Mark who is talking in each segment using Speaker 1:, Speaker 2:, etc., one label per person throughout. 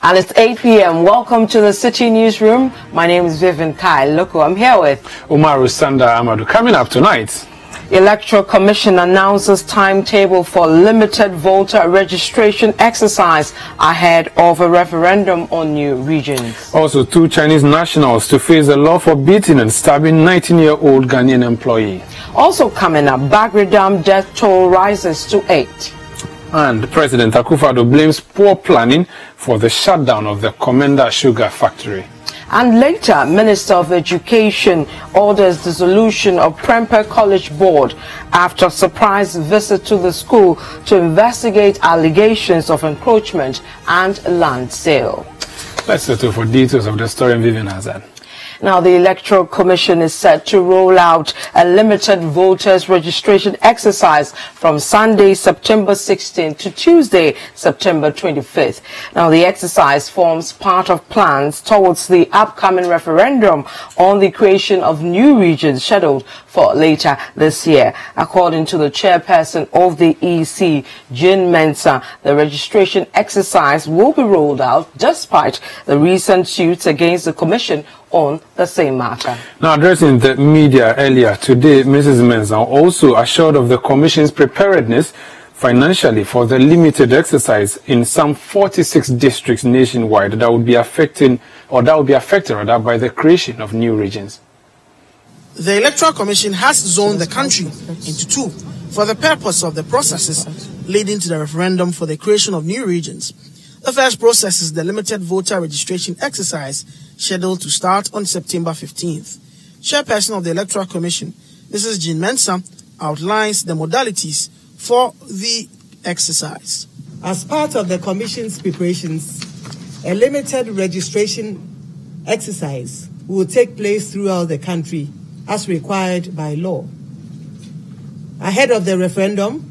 Speaker 1: And it's 8 p.m. Welcome to the Citi Newsroom. My name is Vivian Lokko. I'm here with
Speaker 2: Umaru Sanda. Coming up tonight,
Speaker 1: Electoral Commission announces timetable for limited voter registration exercise ahead of a referendum on new regions.
Speaker 2: Also, 2 Chinese nationals to face the law for beating and stabbing 19-year-old Ghanaian employee.
Speaker 1: Also coming up, Bagre Dam death toll rises to 8.
Speaker 2: And President Akufo-Addo blames poor planning for the shutdown of the Commander Sugar Factory.
Speaker 1: And later, Minister of Education orders dissolution of Prempeh College Board after surprise visit to the school to investigate allegations of encroachment and land sale.
Speaker 2: Let's settle for details of the story Vivian has had.
Speaker 1: Now, the Electoral Commission is set to roll out a limited voters registration exercise from Sunday, September 16th to Tuesday, September 25th. Now, the exercise forms part of plans towards the upcoming referendum on the creation of new regions scheduled for later this year. According to the chairperson of the EC, Mensa, the registration exercise will be rolled out despite the recent suits against the Commission on the same matter.
Speaker 2: Now, addressing the media earlier today, Mrs. Mensa also assured of the Commission's preparedness financially for the limited exercise in some 46 districts nationwide that would be affected by the creation of new regions.
Speaker 3: The Electoral Commission has zoned the country into 2 for the purpose of the processes leading to the referendum for the creation of new regions. The first process is the limited voter registration exercise scheduled to start on September 15th. Chairperson of the Electoral Commission, Mrs. Mensa, outlines the modalities for the exercise.
Speaker 4: As part of the Commission's preparations, a limited registration exercise will take place throughout the country as required by law. Ahead of the referendum,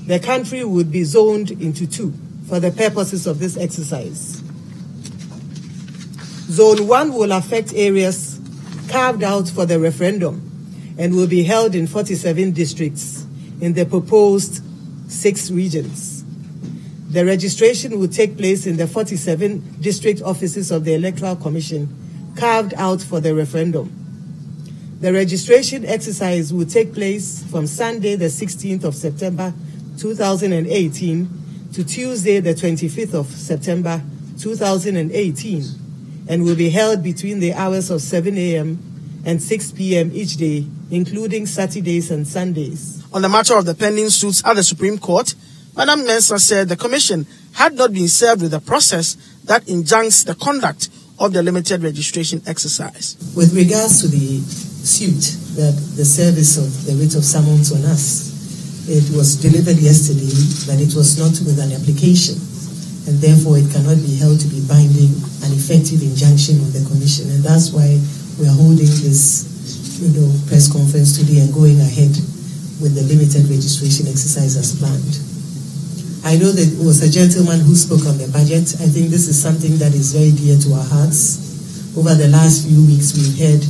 Speaker 4: the country would be zoned into 2 for the purposes of this exercise. Zone 1 will affect areas carved out for the referendum and will be held in 47 districts in the proposed 6 regions. The registration will take place in the 47 district offices of the Electoral Commission carved out for the referendum. The registration exercise will take place from Sunday, the 16th of September 2018 to Tuesday, the 25th of September 2018, and will be held between the hours of 7 a.m. and 6 p.m. each day, including Saturdays and Sundays.
Speaker 3: On the matter of the pending suits at the Supreme Court, Madam Mensa said the Commission had not been served with a process that injuncts the conduct of the limited registration exercise.
Speaker 4: With regards to the suit that the service of the writ of summons on us, it was delivered yesterday, but it was not with an application, and therefore it cannot be held to be binding an effective injunction of the Commission, and that's why we are holding this, press conference today and going ahead with the limited registration exercise as planned. I know that it was a gentleman who spoke on the budget. I think this is something that is very dear to our hearts. Over the last few weeks, we've had,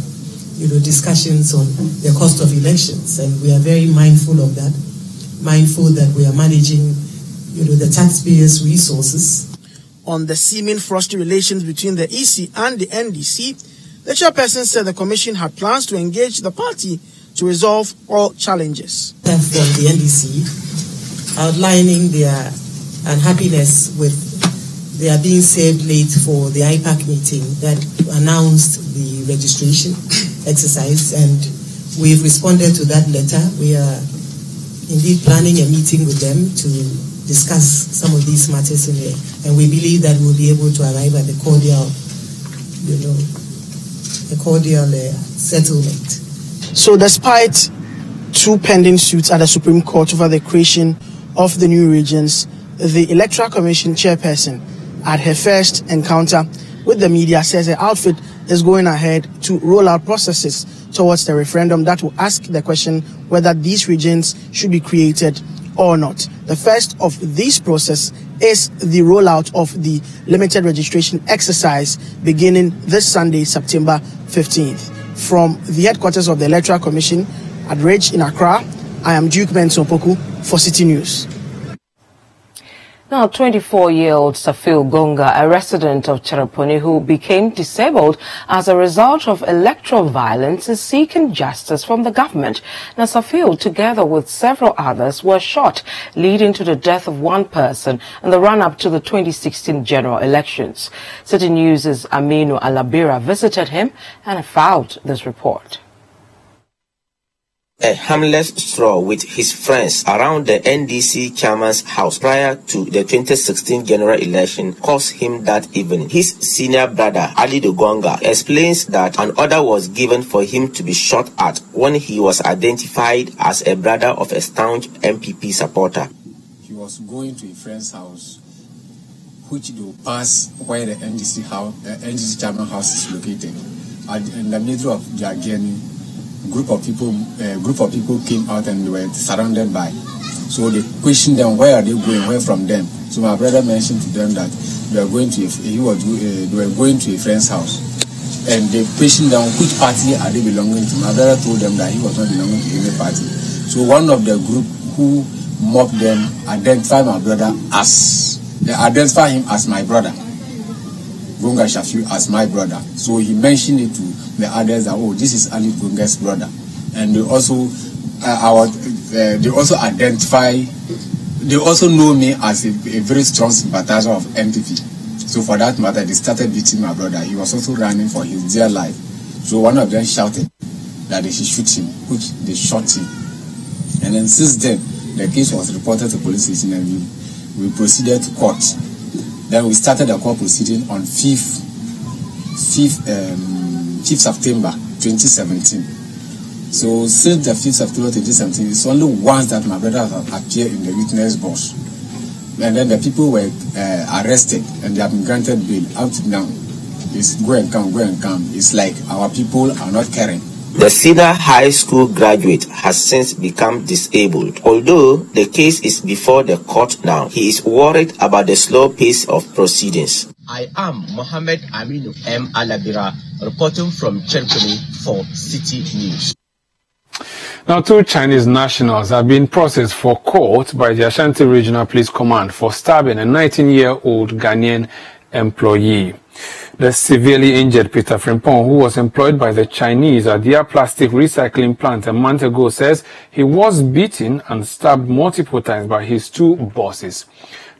Speaker 4: discussions on the cost of elections, and we are very mindful of that. Mindful that we are managing, the taxpayers' resources.
Speaker 3: On the seeming frosty relations between the EC and the NDC, the chairperson said the Commission had plans to engage the party to resolve all challenges.
Speaker 4: From the NDC, outlining their unhappiness with their being saved late for the IPAC meeting that announced the registration exercise, and we've responded to that letter. We are indeed planning a meeting with them to discuss some of these matters in there, and we believe that we'll be able to arrive at a cordial settlement.
Speaker 3: So despite 2 pending suits at the Supreme Court over the creation of the new regions, the Electoral Commission chairperson at her first encounter with the media says her outfit is going ahead to roll out processes towards the referendum that will ask the question whether these regions should be created or not. The first of this process is the rollout of the limited registration exercise beginning this Sunday, September 15th. From the headquarters of the Electoral Commission at Ridge in Accra, I am Duke Benson Poku for Citi News.
Speaker 1: Now, 24-year-old Safil Gonga, a resident of Chereponi who became disabled as a result of electoral violence, is seeking justice from the government. Now, Safil, together with several others, were shot, leading to the death of one person in the run-up to the 2016 general elections. Citi News' Aminu Alabira visited him and filed this report.
Speaker 5: A harmless stroll with his friends around the NDC chairman's house prior to the 2016 general election caused him that evening. His senior brother, Ali Dogonga, explains that an order was given for him to be shot at when he was identified as a brother of a staunch MPP supporter.
Speaker 6: He was going to a friend's house, which they will pass where the NDC chairman house is located. In the middle of their journey, group of people came out and they were surrounded by. So they questioned them, where are they going, where from them. So my brother mentioned to them that they were going to a friend's house, and they questioned them which party are they belonging to. My brother told them that he was not belonging to any party. So one of the group who mocked them identified him as my brother, Gonga Shafiu, as my brother. So he mentioned it to the others that, oh, this is Ali Gonga's brother. And they also know me as a very strong sympathizer of MPP. So for that matter, they started beating my brother. He was also running for his dear life. So one of them shouted that they should shoot him, which they shot him. And then since then, the case was reported to police station and we proceeded to court. Then we started the court proceeding on 5th September 2017. So since the 5th September 2017, it's only once that my brother has appeared in the witness box. And then the people were arrested and they have been granted bail. Up to now, it's go and come. It's like our people are not caring.
Speaker 5: The Cedar High School graduate has since become disabled. Although the case is before the court now, he is worried about the slow pace of proceedings.
Speaker 7: I am Mohammed Aminu M. Alabira, reporting from Chereponi for Citi News.
Speaker 2: Now, 2 Chinese nationals have been processed for court by the Ashanti Regional Police Command for stabbing a 19-year-old Ghanaian employee. The severely injured Peter Frimpong, who was employed by the Chinese at their plastic recycling plant a month ago, says he was beaten and stabbed multiple times by his 2 bosses.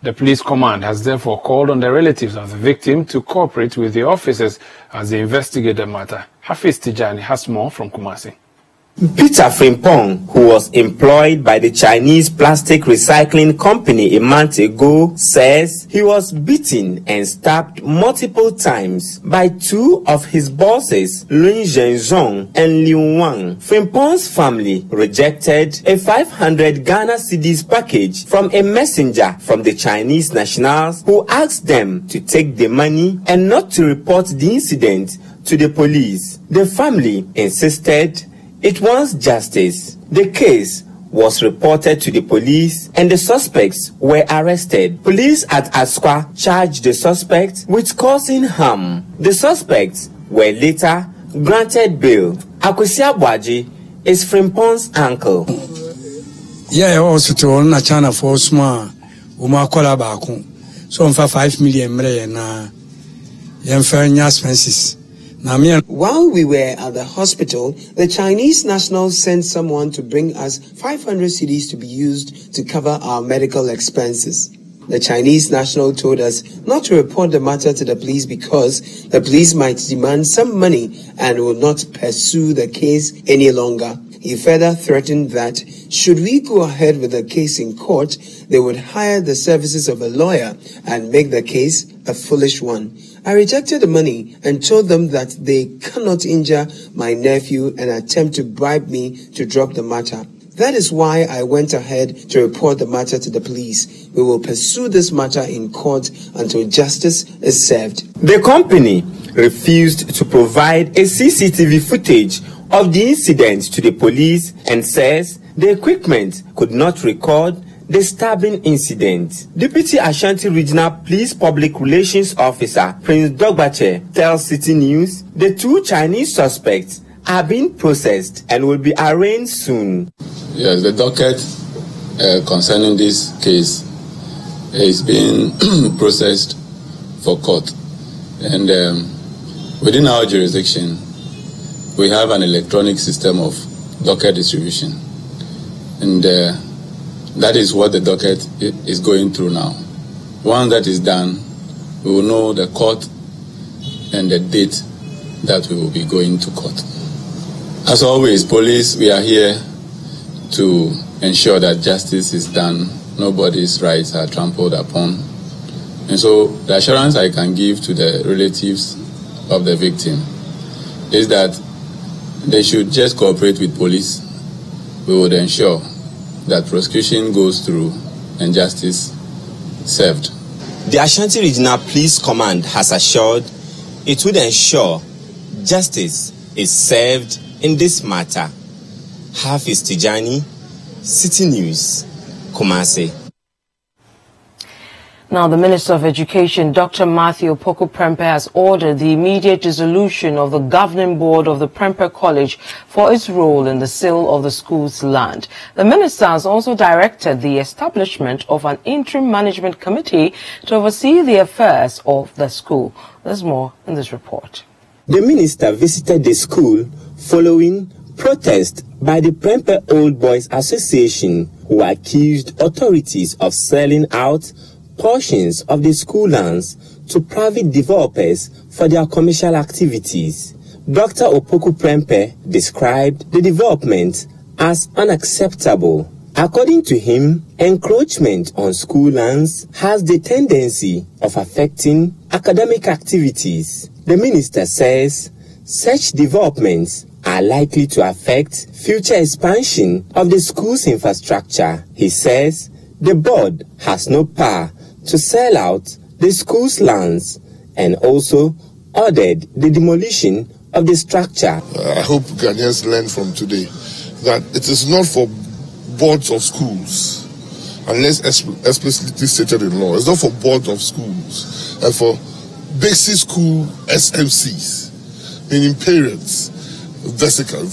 Speaker 2: The police command has therefore called on the relatives of the victim to cooperate with the officers as they investigate the matter. Hafiz Tijani has more from Kumasi.
Speaker 5: Peter Frimpong, who was employed by the Chinese plastic recycling company a month ago, says he was beaten and stabbed multiple times by 2 of his bosses, Lin Zhenzhong and Liu Wang. Frimpong's family rejected a 500 Ghana cedis package from a messenger from the Chinese nationals who asked them to take the money and not to report the incident to the police. The family insisted it wants justice. The case was reported to the police and the suspects were arrested. Police at Aswa charged the suspects with causing harm. The suspects were later granted bail. Akwesi Abwaji is Frimpong's uncle.
Speaker 8: Yeah, also to China for small Umakola Baku. So for 5 million na expenses.
Speaker 9: While we were at the hospital, the Chinese nationals sent someone to bring us 500 cedis to be used to cover our medical expenses. The Chinese national told us not to report the matter to the police because the police might demand some money and will not pursue the case any longer. He further threatened that should we go ahead with the case in court, they would hire the services of a lawyer and make the case a foolish one. I rejected the money and told them that they cannot injure my nephew and attempt to bribe me to drop the matter. That is why I went ahead to report the matter to the police. We will pursue this matter in court until justice is served.
Speaker 5: The company refused to provide a CCTV footage of the incident to the police and says the equipment could not record the stabbing incident. Deputy Ashanti Regional Police Public Relations Officer Prince Dogbache tells Citi News the 2 Chinese suspects are being processed and will be arraigned soon.
Speaker 10: Yes, the docket concerning this case is being processed for court. And within our jurisdiction, we have an electronic system of docket distribution. And that is what the docket is going through now. Once that is done, we will know the court and the date that we will be going to court. As always, police, we are here to ensure that justice is done, nobody's rights are trampled upon. And so the assurance I can give to the relatives of the victim is that they should just cooperate with police. We would ensure that prosecution goes through and justice served.
Speaker 5: The Ashanti Regional Police Command has assured it would ensure justice is served in this matter. Hafiz Tijani, Citi News, Kumasi.
Speaker 1: Now, the Minister of Education, Dr. Matthew Opoku-Prempeh, has ordered the immediate dissolution of the governing board of the Prempeh College for its role in the sale of the school's land. The minister has also directed the establishment of an interim management committee to oversee the affairs of the school. There's more in this report.
Speaker 5: The minister visited the school following protest by the Prempeh Old Boys Association, who accused authorities of selling out portions of the school lands to private developers for their commercial activities. Dr. Opoku-Prempeh described the development as unacceptable. According to him, encroachment on school lands has the tendency of affecting academic activities. The minister says such developments are likely to affect future expansion of the school's infrastructure. He says the board has no power to sell out the school's lands and also ordered the demolition of the structure.
Speaker 11: I hope Ghanaians learn from today that it is not for boards of schools, unless explicitly stated in law. It's not for boards of schools and for basic school SMCs, meaning parents,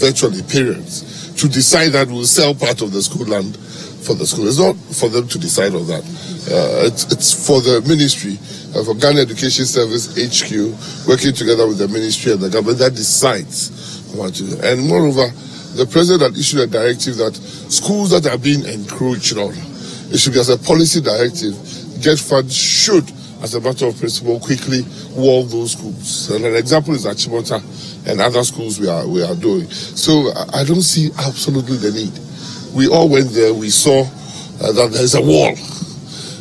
Speaker 11: virtually parents, to decide that we'll sell part of the school land for the school. It's not for them to decide on that. It's for the ministry, for Ghana Education Service HQ, working together with the ministry and the government that decides what to do. And moreover, the president had issued a directive that schools that are being encroached on, it should be as a policy directive, get funds should, as a matter of principle, quickly wall those schools. And an example is Achimota and other schools we are doing. So I don't see absolutely the need. We all went there, we saw that there's a wall.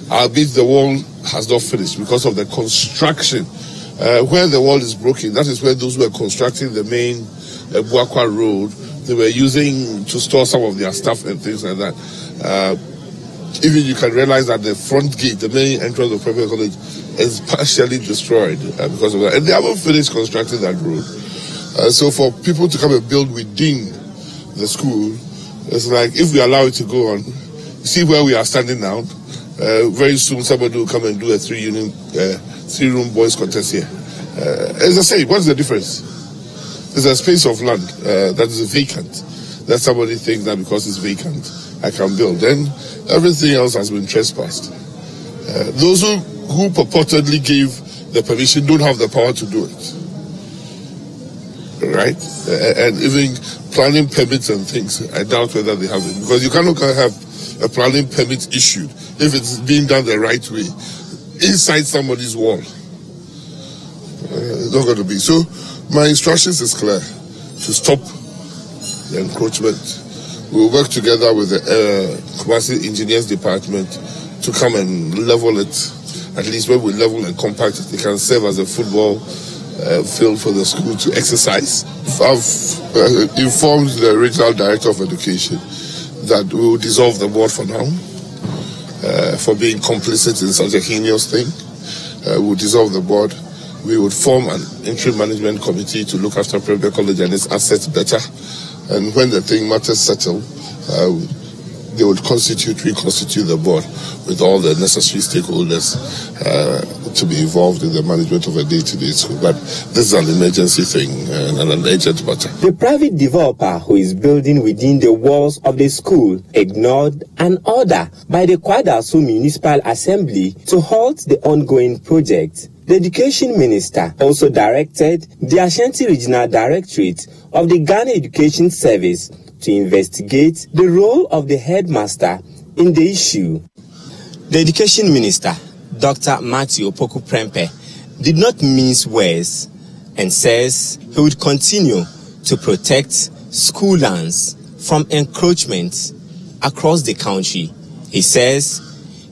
Speaker 11: Albeit the wall has not finished because of the construction. Where the wall is broken, that is where those who are constructing the main Buakwa Road, they were using to store some of their stuff and things like that. Even you can realize that the front gate, the main entrance of Prempeh College, is partially destroyed because of that. And they haven't finished constructing that road. So for people to come and build within the school, it's like if we allow it to go on, see where we are standing now. Very soon somebody will come and do a three-room boys contest here. As I say, what's the difference? There's a space of land that is vacant. That somebody thinks that because it's vacant, I can build. Then everything else has been trespassed. Those who purportedly gave the permission don't have the power to do it. Right? And even planning permits and things, I doubt whether they have it. Because you cannot have a planning permit issued if it's being done the right way inside somebody's wall. It's not going to be. So my instructions is clear to stop the encroachment. We'll work together with the Kumasi Engineers Department to come and level it. At least when we level and compact it, it can serve as a football field for the school to exercise. I've informed the Regional Director of Education that we will dissolve the board for now for being complicit in such a heinous thing. We'll dissolve the board. We would form an interim management committee to look after Prempeh College and its assets better. And when the thing matters settle, they would reconstitute the board with all the necessary stakeholders to be involved in the management of a day-to-day school. But this is an emergency thing and an urgent matter.
Speaker 5: The private developer who is building within the walls of the school ignored an order by the Kwadaso Municipal Assembly to halt the ongoing project. The Education Minister also directed the Ashanti Regional Directorate of the Ghana Education Service to investigate the role of the headmaster in the issue. The Education Minister, Dr. Matthew Opoku Prempeh, did not mince words and says he would continue to protect school lands from encroachment across the country. He says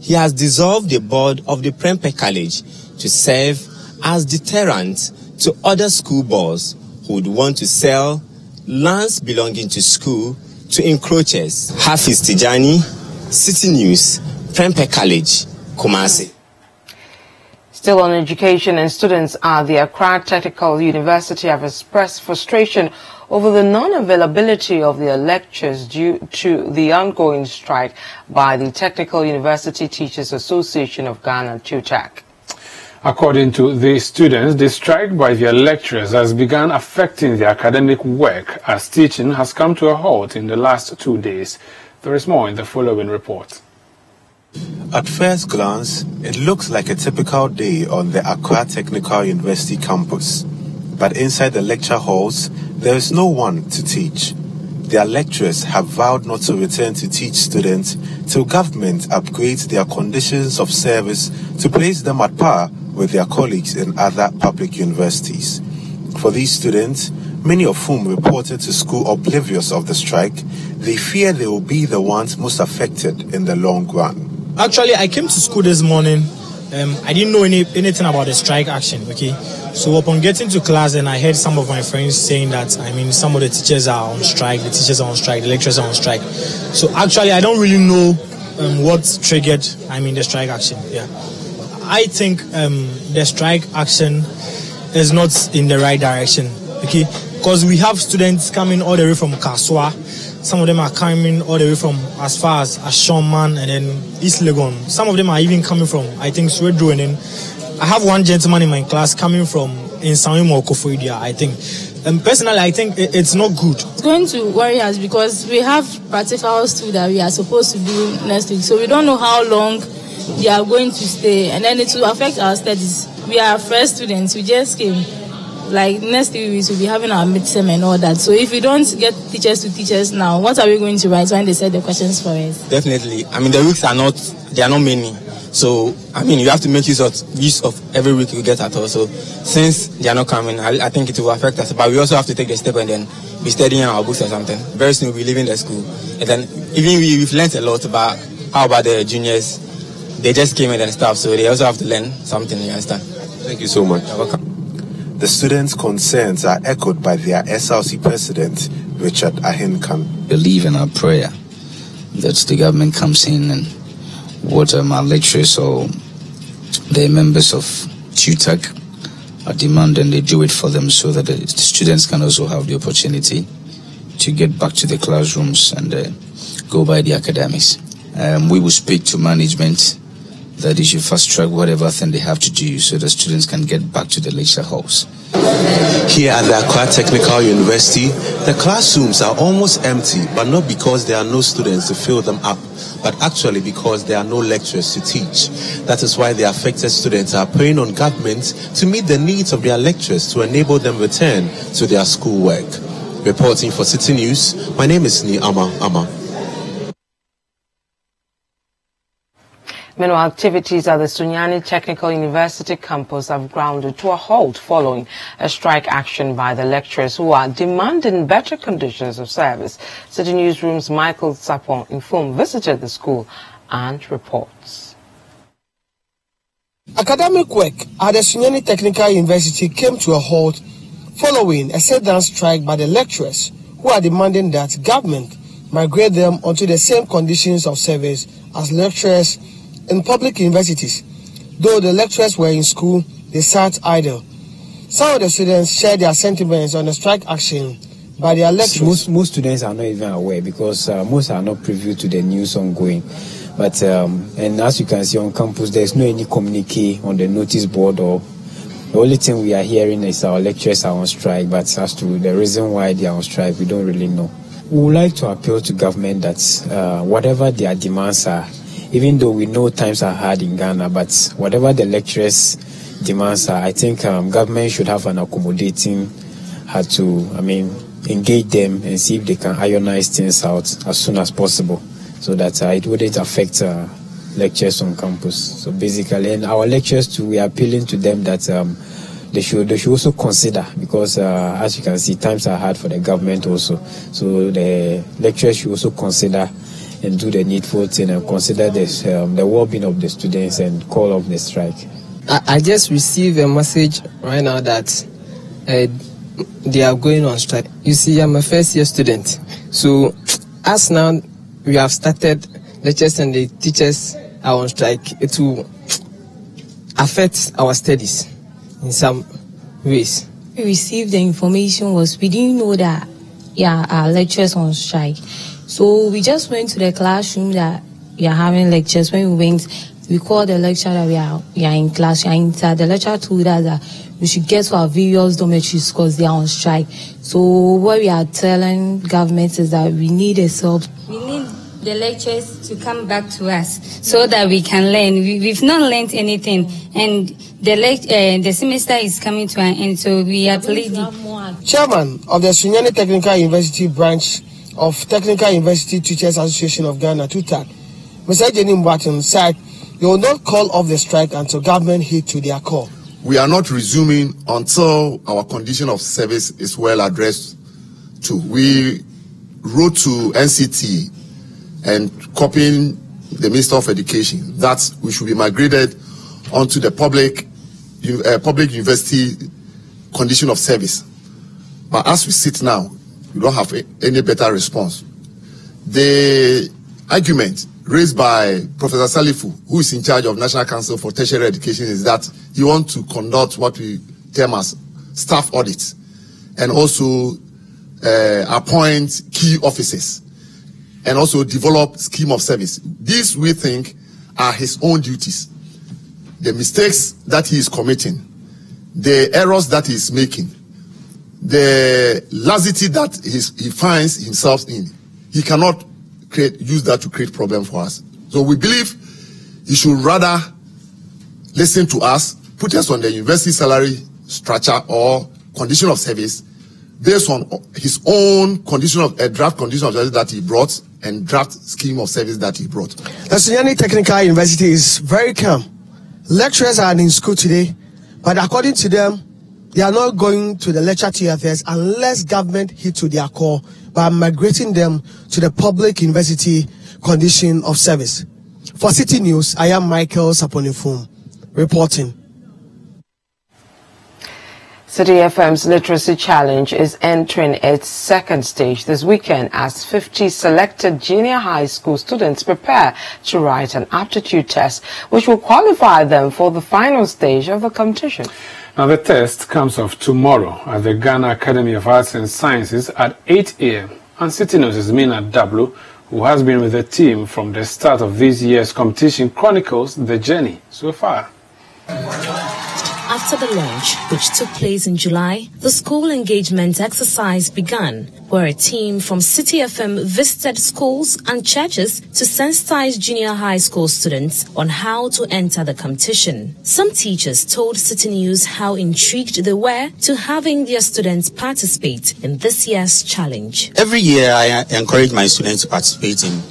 Speaker 5: he has dissolved the board of the Prempeh College to serve as deterrent to other school boards who would want to sell lands belonging to school to encroachers. Hafiz Tijani, Citi News, Prempeh College, Kumasi.
Speaker 1: Still on education, and students at the Accra Technical University have expressed frustration over the non-availability of their lectures due to the ongoing strike by the Technical University Teachers Association of Ghana, TUTAC.
Speaker 2: According to the students, the strike by their lecturers has begun affecting their academic work as teaching has come to a halt in the last 2 days. There is more in the following report.
Speaker 12: At first glance, it looks like a typical day on the Accra Technical University campus. But inside the lecture halls, there is no one to teach. Their lecturers have vowed not to return to teach students till government upgrades their conditions of service to place them at par with their colleagues in other public universities. For these students, many of whom reported to school oblivious of the strike, they fear they will be the ones most affected in the long run.
Speaker 13: Actually, I came to school this morning. I didn't know anything about the strike action, okay? So upon getting to class, and I heard some of my friends saying that, some of the teachers are on strike, the teachers are on strike, the lecturers are on strike. So actually, I don't really know what triggered, the strike action, yeah. I think the strike action is not in the right direction, okay? Because we have students coming all the way from Kaswa. Some of them are coming all the way from as far as Ashoman and then East Legon. Some of them are even coming from, I think, Swedro. And then I have one gentleman in my class coming from Insanim or Kofoidia, I think. And personally, I think it's not good.
Speaker 14: It's going to worry us because we have practicals too that we are supposed to do next week. So we don't know how long they are going to stay. And then it will affect our studies. We are fresh students. We just came. Like next 3 weeks, we'll be having our midterm and all that. So if we don't get teachers to teach us now, what are we going to write when they set the questions for us?
Speaker 15: Definitely. The weeks are not many. So, you have to make use of every week you get at all. So since they are not coming, I think it will affect us. But we also have to take the step and then be studying our books or something. Very soon we'll be leaving the school. And then even we've learned a lot about how about the juniors. They just came in and stuff, so they also have to learn something, you understand?
Speaker 12: Thank you so much.
Speaker 15: You're welcome.
Speaker 12: The students' concerns are echoed by their SLC president, Richard Ahenkan.
Speaker 16: Believe in our prayer that the government comes in and what our lecturers or the members of TUTAC are demanding, they do it for them so that the students can also have the opportunity to get back to the classrooms and go by the academics. We will speak to management that they should fast track whatever thing they have to do so the students can get back to the lecture halls.
Speaker 12: Here at the Accra Technical University, the classrooms are almost empty, but not because there are no students to fill them up, but actually because there are no lecturers to teach. That is why the affected students are preying on government to meet the needs of their lecturers to enable them return to their schoolwork. Reporting for Citi News, my name is Ni Ama.
Speaker 1: Meanwhile, activities at the Sunyani Technical University campus have grounded to a halt following a strike action by the lecturers who are demanding better conditions of service. Citi Newsroom's Michael Sapon Inform visited the school and reports.
Speaker 3: Academic work at the Sunyani Technical University came to a halt following a sit-down strike by the lecturers who are demanding that government migrate them onto the same conditions of service as lecturers in public universities. Though the lecturers were in school, they sat idle. Some of the students shared their sentiments on the strike action by their lecturers.
Speaker 17: Most students are not even aware because most are not privy to the news ongoing. But and as you can see on campus, there's no any communique on the notice board, or the only thing we are hearing is our lecturers are on strike. But as to the reason why they are on strike, we don't really know. We would like to appeal to government that whatever their demands are, even though we know times are hard in Ghana, but whatever the lecturers' demands are, I think government should have an accommodating heart to, engage them and see if they can ionize things out as soon as possible, so that it wouldn't affect lectures on campus. So basically, and our lecturers too, we are appealing to them that they should also consider, because as you can see, times are hard for the government also. So the lecturers should also consider and do the needful thing and consider this, the well-being of the students and call off the strike.
Speaker 18: I just received a message right now that they are going on strike. You see, I'm a first-year student. So as now we have started, lecturers and the teachers are on strike, it will affect our studies in some ways.
Speaker 19: We received the information we didn't know that our lecturers on strike. So we just went to the classroom that we are having lectures. When we went, we called the lecturer that we are in class. The lecturer told us that we should get to our various dormitories because they are on strike. So what we are telling government is that we need a sub.
Speaker 20: We need the lecturers to come back to us so that we can learn. We've not learned anything, and the semester is coming to an end, so we are pleading.
Speaker 3: Chairman of the Sunyani Technical University branch of Technical University Teachers Association of Ghana, TUTAG, Mr. Jenny Mbaton, said they will not call off the strike until government heed to their call.
Speaker 11: We are not resuming until our condition of service is well addressed to. We wrote to NCT and copying the Minister of Education that we should be migrated onto the public university condition of service. But as we sit now, we don't have any better response. The argument raised by Professor Salifu, who is in charge of National Council for Tertiary Education, is that he wants to conduct what we term as staff audits and also appoint key officers and also develop scheme of service. These, we think, are his own duties. The mistakes that he is committing, the errors that he is making, the laxity that he finds himself in, he cannot use that to create problem for us. So we believe he should rather listen to us, put us on the university salary structure or condition of service based on his own condition of draft condition of service that he brought and draft scheme of service that he brought.
Speaker 3: The Sunyani Technical University is very calm. Lecturers are in school today, but according to them, they are not going to the lecture theatres unless government heed to their call by migrating them to the public university condition of service. For Citi News, I am Michael Saponifum reporting.
Speaker 1: City FM's Literacy Challenge is entering its second stage this weekend as 50 selected junior high school students prepare to write an aptitude test, which will qualify them for the final stage of the competition.
Speaker 2: Now, the test comes off tomorrow at the Ghana Academy of Arts and Sciences at 8 a.m. And Citi News' Mina Dablu, who has been with the team from the start of this year's competition, chronicles the journey so far.
Speaker 21: After the launch, which took place in July, the school engagement exercise began, where a team from Citi FM visited schools and churches to sensitize junior high school students on how to enter the competition. Some teachers told Citi News how intrigued they were to having their students participate in this year's challenge.
Speaker 22: Every year, I encourage my students to participate in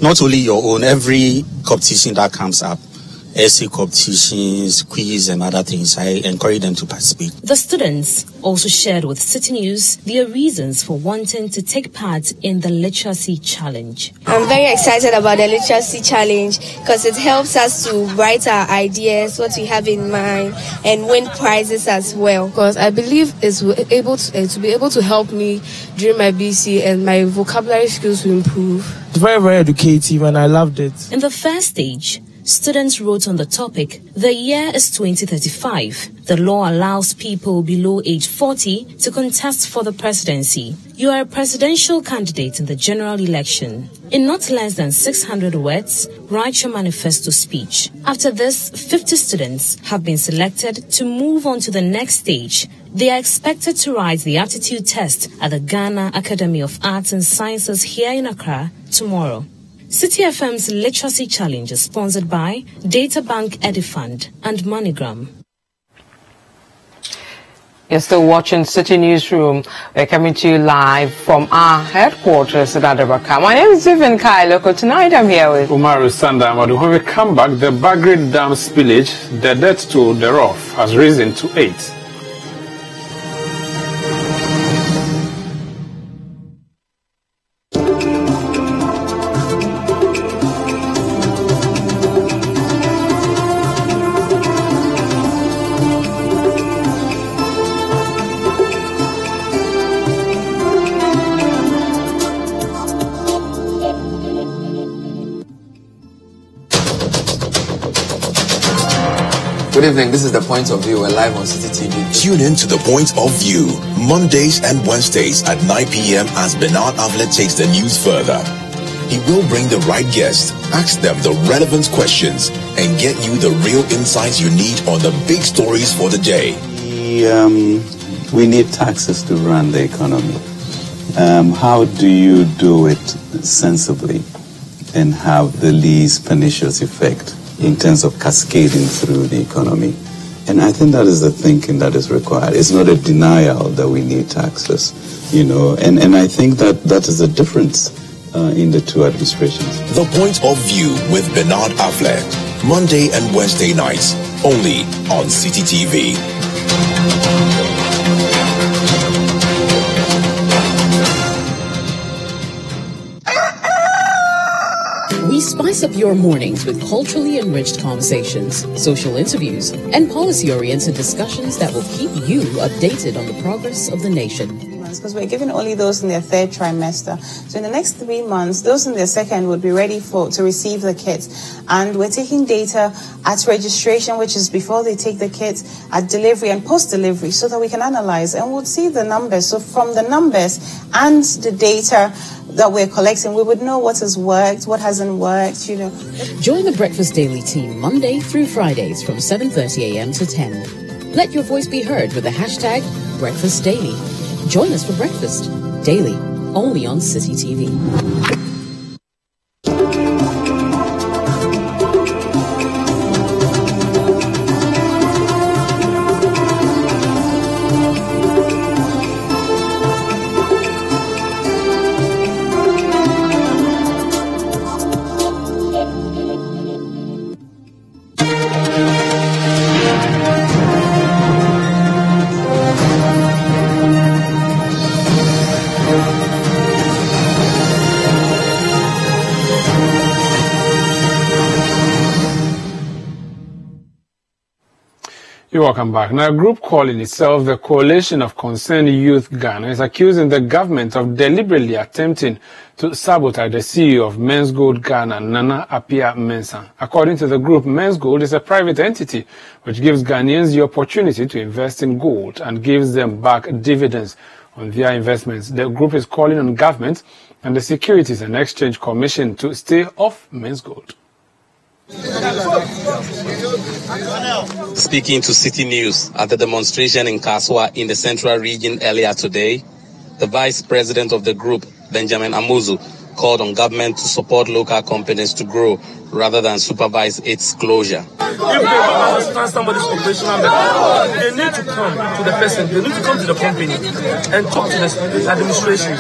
Speaker 22: not only your own, every competition that comes up. essay competitions, quiz and other things. I encourage them to participate.
Speaker 21: The students also shared with Citi News their reasons for wanting to take part in the literacy challenge.
Speaker 23: I'm very excited about the literacy challenge because it helps us to write our ideas, what we have in mind, and win prizes as well.
Speaker 24: Because I believe it's able to be able to help me during my BC and my vocabulary skills will improve.
Speaker 25: It's very, very educative and I loved it.
Speaker 21: In the first stage, students wrote on the topic, "The year is 2035. The law allows people below age 40 to contest for the presidency. You are a presidential candidate in the general election. In not less than 600 words, write your manifesto speech." After this, 50 students have been selected to move on to the next stage. They are expected to write the aptitude test at the Ghana Academy of Arts and Sciences here in Accra tomorrow. Citi FM's Literacy Challenge is sponsored by Databank Edifund and MoneyGram.
Speaker 1: You're still watching Citi Newsroom. We're coming to you live from our headquarters at Adabaka. My name is Vivian Lokko. Tonight I'm here with
Speaker 2: Umaru Sanda. When we come back, the Bagrid Dam spillage, the death toll thereof has risen to 8.
Speaker 4: Good evening, this is The Point of View. We're live on Citi TV.
Speaker 6: Tune in to The Point of View, Mondays and Wednesdays at 9 p.m. as Bernard Avlet takes the news further. He will bring the right guests, ask them the relevant questions, and get you the real insights you need on the big stories for the day.
Speaker 7: We need taxes to run the economy. How do you do it sensibly and have the least pernicious effect in terms of cascading through the economy? And I think that is the thinking that is required. It's not a denial that we need taxes, and I think that is the difference in the two administrations.
Speaker 6: The Point of View with Bernard Avlet, Monday and Wednesday nights, only on Citi TV.
Speaker 8: We spice up your mornings with culturally enriched conversations, social interviews, and policy-oriented discussions that will keep you updated on the progress of the nation.
Speaker 25: Because we're giving only those in their third trimester. So in the next 3 months, those in their second would be ready to receive the kits. And we're taking data at registration, which is before they take the kits, at delivery and post-delivery, so that we can analyze and we'll see the numbers. So from the numbers and the data that we're collecting, we would know what has worked, what hasn't worked,
Speaker 8: Join the Breakfast Daily team Monday through Fridays from 7:30 a.m. to 10. Let your voice be heard with the hashtag Breakfast Daily. Join us for breakfast daily, only on Citi TV.
Speaker 2: You're welcome back. Now, a group calling itself the Coalition of Concerned Youth Ghana is accusing the government of deliberately attempting to sabotage the CEO of Men's Gold Ghana, Nana Apia Mensa. According to the group, Men's Gold is a private entity which gives Ghanaians the opportunity to invest in gold and gives them back dividends on their investments. The group is calling on government and the Securities and Exchange Commission to stay off Men's Gold.
Speaker 26: Speaking to Citi News at the demonstration in Kaswa in the Central Region earlier today, the Vice President of the group, Benjamin Amuzu, called on government to support local companies to grow rather than supervise its closure.
Speaker 27: If they understand somebody's operational method, they need to come to the person, they need to come to the company and talk to the administration.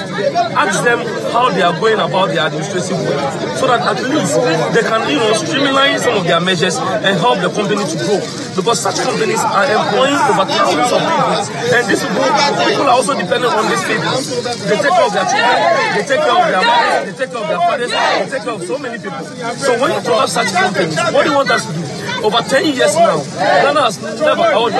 Speaker 27: Ask them how they are going about their administrative work, so that at least they can, streamline some of their measures and help the company to grow. Because such companies are employing over thousands of people, and these people are also dependent on these people. They take care of their children, they take care of their mothers, they take care of their fathers, they take care of so many people. So when you have such companies, what do you want us to do? Over 10 years now, Ghana has never, no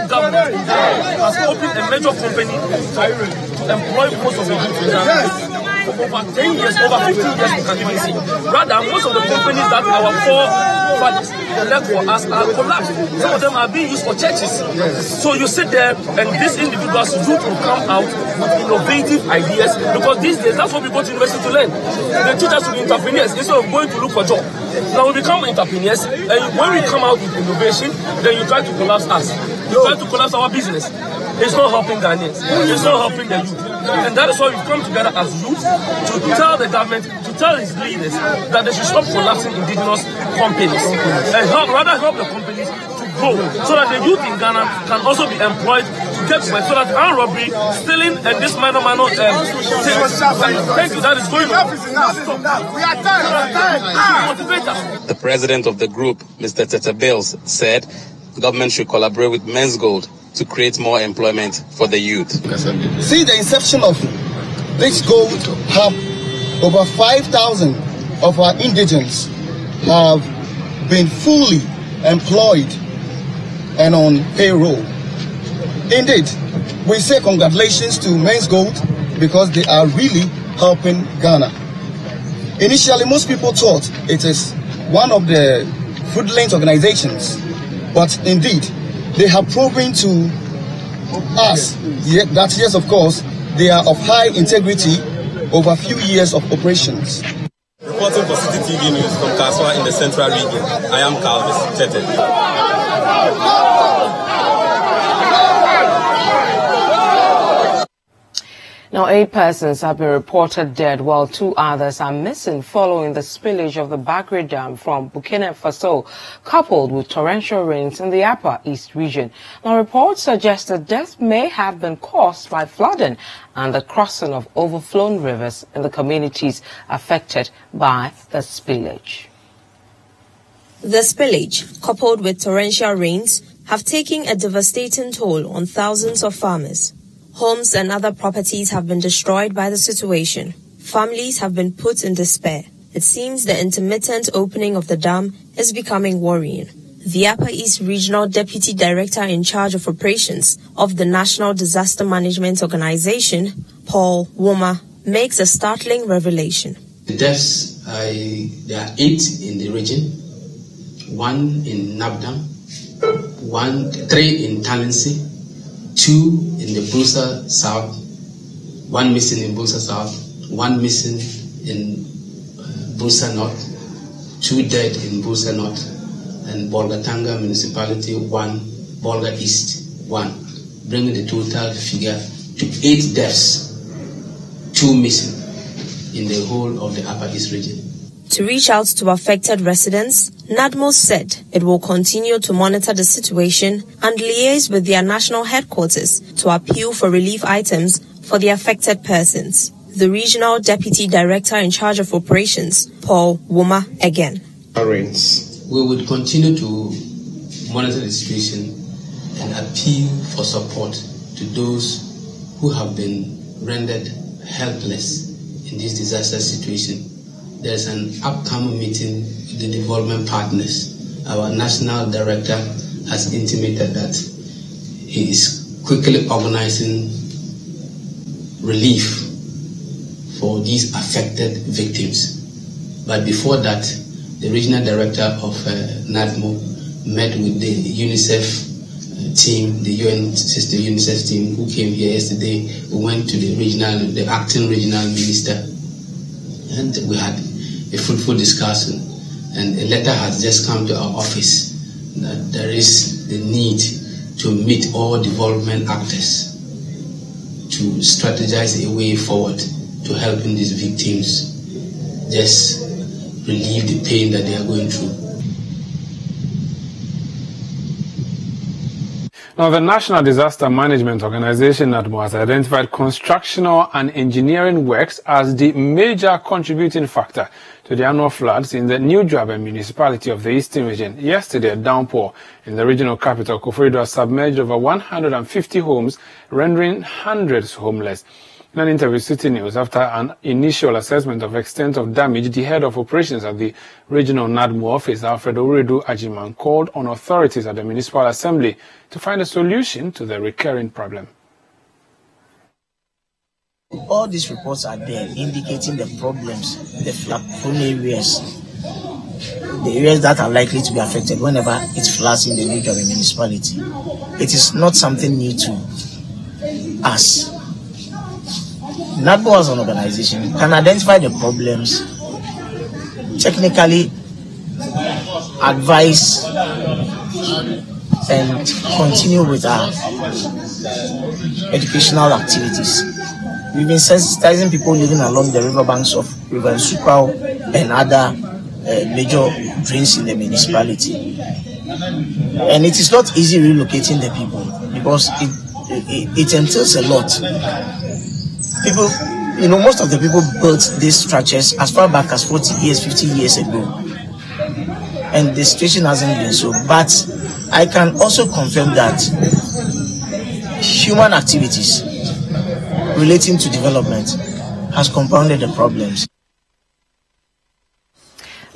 Speaker 27: government has opened a major company to employ most of the people in Ghana. for over 10 years, over 15 years, you can even see. Rather, most of the companies that our forefathers left for us are collapsed. Some of them are being used for churches. So you sit there and these individuals, youth will come out with innovative ideas, because these days, that's what we go to university to learn. They teach us to be entrepreneurs instead of going to look for jobs. Now we become entrepreneurs, and when we come out with innovation, then you try to collapse us. You try to collapse our business. It's not helping Ghanaians. It's not helping the youth. And that is why we've come together as youth to tell the government, to tell its leaders that they should stop collapsing indigenous companies and rather help the companies to grow, so that the youth in Ghana can also be employed to get work, so that armed robbery, stealing, and this minor things, thank you, that is going on.
Speaker 26: The president of the group, Mr. Tete Bills, said the government should collaborate with Men's Gold to create more employment for the youth.
Speaker 5: Since the inception of this gold hub, over 5,000 of our indigents have been fully employed and on payroll. Indeed, we say congratulations to Men's Gold, because they are really helping Ghana. Initially, most people thought it is one of the fraudulent organizations, but indeed, they have proven to us that yes, of course, they are of high integrity over a few years of operations.
Speaker 9: Reporting for Citi TV News from Kaswa in the Central Region, I am Calvis Tete.
Speaker 1: Now, 8 persons have been reported dead, while 2 others are missing following the spillage of the Bagre Dam from Burkina Faso, coupled with torrential rains in the Upper East region. Now, reports suggest that death may have been caused by flooding and the crossing of overflown rivers in the communities affected by the spillage.
Speaker 10: The spillage, coupled with torrential rains, have taken a devastating toll on thousands of farmers. Homes and other properties have been destroyed by the situation. Families have been put in despair. It seems the intermittent opening of the dam is becoming worrying. The Upper East Regional Deputy Director in charge of operations of the National Disaster Management Organization, Paul Woma, makes a startling revelation.
Speaker 13: The deaths, there are 8 in the region, 1 in Nabdam, 3 in Talensi, 2 in the Busa South, 1 missing in Busa South, 1 missing in Busa North, 2 dead in Busa North, and Bolgatanga Municipality 1, Bolga East 1, bringing the total figure to 8 deaths, 2 missing in the whole of the Upper East region.
Speaker 10: To reach out to affected residents, NADMO said it will continue to monitor the situation and liaise with their national headquarters to appeal for relief items for the affected persons. The Regional Deputy Director in charge of operations, Paul Woma, again.
Speaker 13: We would continue to monitor the situation and appeal for support to those who have been rendered helpless in this disaster situation. There's an upcoming meeting with the development partners. Our national director has intimated that he is quickly organizing relief for these affected victims. But before that, the regional director of NADMO met with the UNICEF team, the UN sister UNICEF team who came here yesterday. We went to the acting regional minister, and we had a fruitful discussion, and a letter has just come to our office that there is the need to meet all development actors to strategize a way forward to helping these victims just relieve the pain that they are going through.
Speaker 2: Now, the National Disaster Management Organization NADMO has identified constructional and engineering works as the major contributing factor to the annual floods in the New Dwabe municipality of the Eastern region. Yesterday, a downpour in the regional capital, Koforidua, submerged over 150 homes, rendering hundreds homeless. In an interview with Citi News, after an initial assessment of extent of damage, the head of operations at the regional NADMO office, Alfred Oredu Ajiman, called on authorities at the municipal assembly to find a solution to the recurring problem.
Speaker 3: All these reports are there indicating the problems, the flood-prone areas, the areas that are likely to be affected whenever it floods in the region of a municipality. It is not something new to us. NADBO as an organization can identify the problems, technically advise and continue with our educational activities. We've been sensitizing people living along the riverbanks of River Nsukau and other major drains in the municipality. And it is not easy relocating the people because it entails a lot. People, most of the people built these structures as far back as 40 years, 50 years ago. And the situation hasn't been so. But I can also confirm that human activities relating to development has compounded the problems.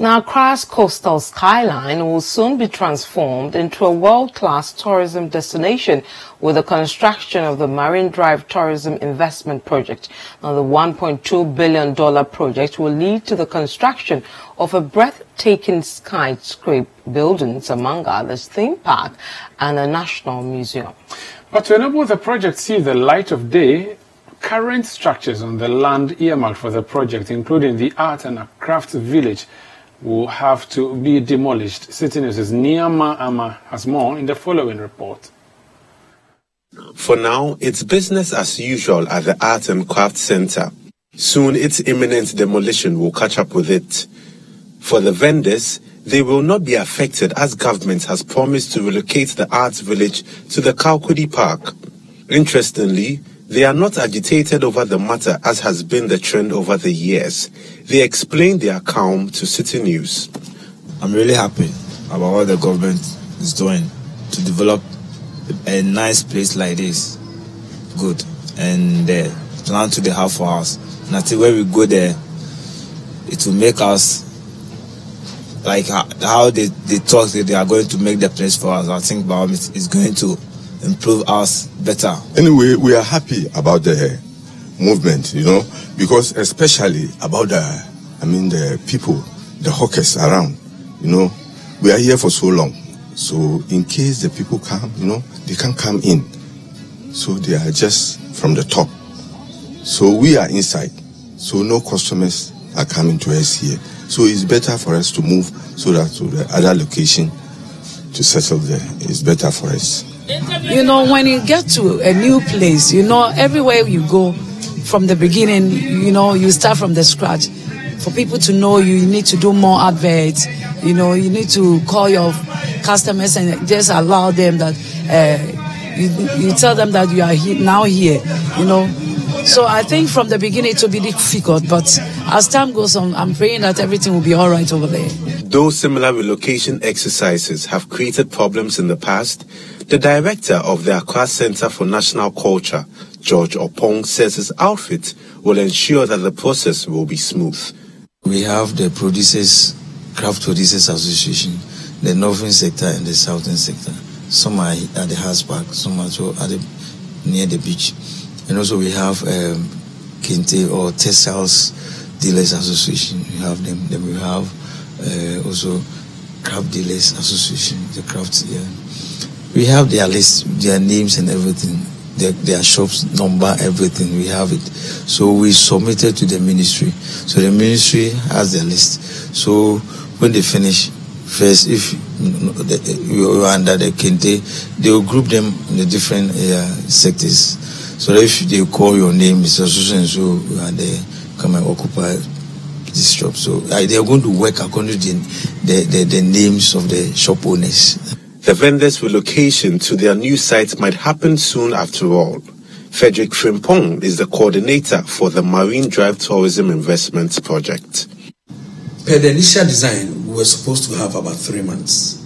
Speaker 1: Now, Accra's coastal skyline will soon be transformed into a world-class tourism destination with the construction of the Marine Drive Tourism Investment Project. Now, the $1.2 billion project will lead to the construction of a breathtaking skyscraper buildings, among others, theme park and a national museum.
Speaker 2: But to enable the project see the light of day, current structures on the land earmarked for the project, including the art and crafts village, will have to be demolished. Citi News' Niama Ama has more in the following report.
Speaker 12: For now, it's business as usual at the Art and Crafts Center. Soon, its imminent demolition will catch up with it. For the vendors, they will not be affected as government has promised to relocate the arts village to the Kaukudi Park. Interestingly, they are not agitated over the matter as has been the trend over the years. They explain their calm to Citi News.
Speaker 14: I'm really happy about what the government is doing to develop a nice place like this. Good. And the plan to the half for us. And I think when we go there, it will make us like how they talk that they are going to make the place for us. I think Bahamas is going to improve us better.
Speaker 11: Anyway, we are happy about the movement, because especially about the people, the hawkers around, we are here for so long. So in case the people come, they can't come in. So they are just from the top. So we are inside. So no customers are coming to us here. So it's better for us to move so that to the other location to settle there. It's better for us.
Speaker 15: When you get to a new place, everywhere you go from the beginning, you start from the scratch. For people to know you need to do more adverts. You need to call your customers and just allow them that you tell them that you are now here. So I think from the beginning it will be difficult, but as time goes on, I'm praying that everything will be all right over there.
Speaker 12: Though similar relocation exercises have created problems in the past, the director of the Accra Center for National Culture, George Opong, says his outfit will ensure that the process will be smooth.
Speaker 14: We have the Craft Producers Association, the northern sector and the southern sector. Some are at the House Park, some are near the beach. And also we have Kente or Textiles Dealers Association. We have them. Then we have also Craft Dealers Association, the crafts here. We have their list, their names and everything, their shops number, everything. We have it. So we submitted to the ministry. So the ministry has their list. So when they finish, first, if you are under the Kente, they will group them in the different sectors. So if they call your name, Mr. Susan, so you are there, come and occupy this shop. So they are going to work according to the names of the shop owners.
Speaker 12: The vendors' relocation to their new site might happen soon after all. Frederick Frimpong is the coordinator for the Marine Drive Tourism Investment Project.
Speaker 16: Per the initial design, we were supposed to have about 3 months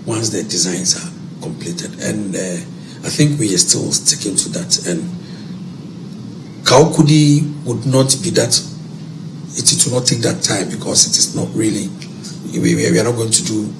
Speaker 16: once the designs are completed. And I think we are still sticking to that. And Kaukudi would not be that, it will not take that time because it is not really, we are not going to do